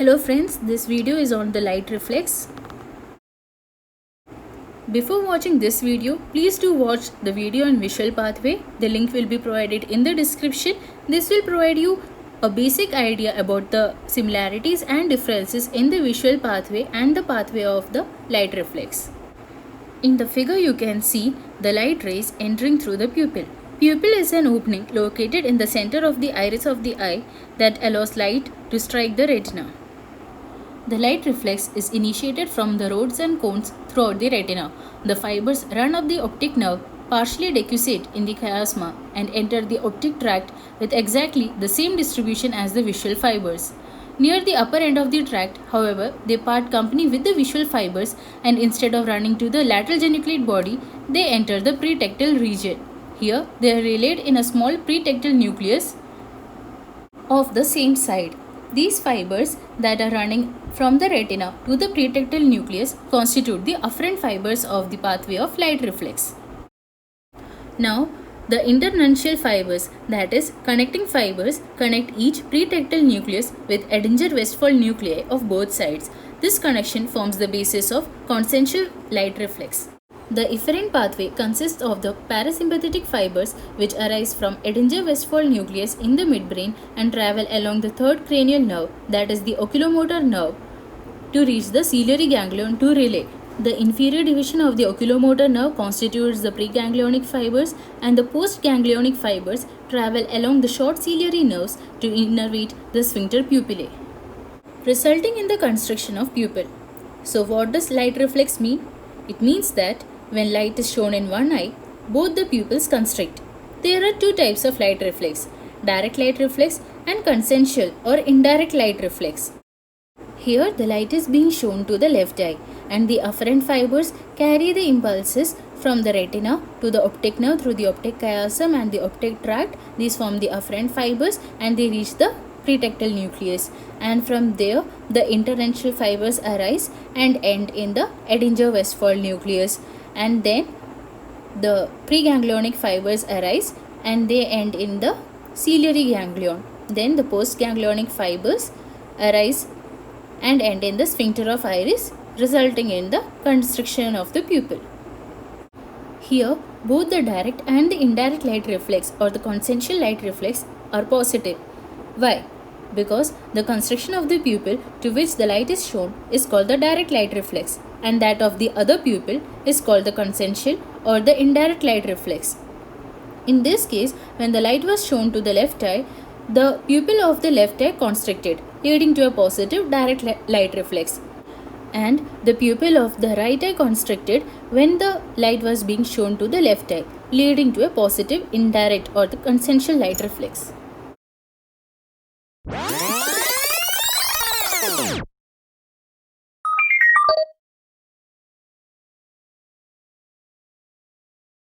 Hello friends, this video is on the light reflex. Before watching this video, please do watch the video on visual pathway. The link will be provided in the description. This will provide you a basic idea about the similarities and differences in the visual pathway and the pathway of the light reflex. In the figure you can see the light rays entering through the pupil. Pupil is an opening located in the center of the iris of the eye that allows light to strike the retina. The light reflex is initiated from the rods and cones throughout the retina. The fibers run up the optic nerve, partially decussate in the chiasma, and enter the optic tract with exactly the same distribution as the visual fibers. Near the upper end of the tract, however, they part company with the visual fibers, and instead of running to the lateral geniculate body, they enter the pretectal region. Here, they are relayed in a small pretectal nucleus of the same side. These fibers that are running from the retina to the pretectal nucleus constitute the afferent fibers of the pathway of light reflex. Now, the internuncial fibers, that is, connecting fibers, connect each pretectal nucleus with Edinger-Westphal nuclei of both sides. This connection forms the basis of consensual light reflex. The efferent pathway consists of the parasympathetic fibers which arise from Edinger-Westphal nucleus in the midbrain and travel along the third cranial nerve, that is the oculomotor nerve, to reach the ciliary ganglion to relay. The inferior division of the oculomotor nerve constitutes the preganglionic fibers, and the postganglionic fibers travel along the short ciliary nerves to innervate the sphincter pupillae, resulting in the constriction of pupil. So what does light reflex mean? It means that when light is shown in one eye, both the pupils constrict. There are two types of light reflex: direct light reflex and consensual or indirect light reflex. Here the light is being shown to the left eye, and the afferent fibers carry the impulses from the retina to the optic nerve through the optic chiasm and the optic tract. These form the afferent fibers and they reach the pretectal nucleus, and from there the internuncial fibers arise and end in the Edinger-Westphal nucleus, and then the preganglionic fibers arise and they end in the ciliary ganglion. Then the postganglionic fibers arise and end in the sphincter of iris, resulting in the constriction of the pupil. Here, both the direct and the indirect light reflex or the consensual light reflex are positive. Why? Because the constriction of the pupil to which the light is shown is called the direct light reflex, and that of the other pupil is called the consensual or the indirect light reflex. In this case, when the light was shown to the left eye, the pupil of the left eye constricted, leading to a positive direct light reflex, and the pupil of the right eye constricted when the light was being shown to the left eye, leading to a positive indirect or the consensual light reflex.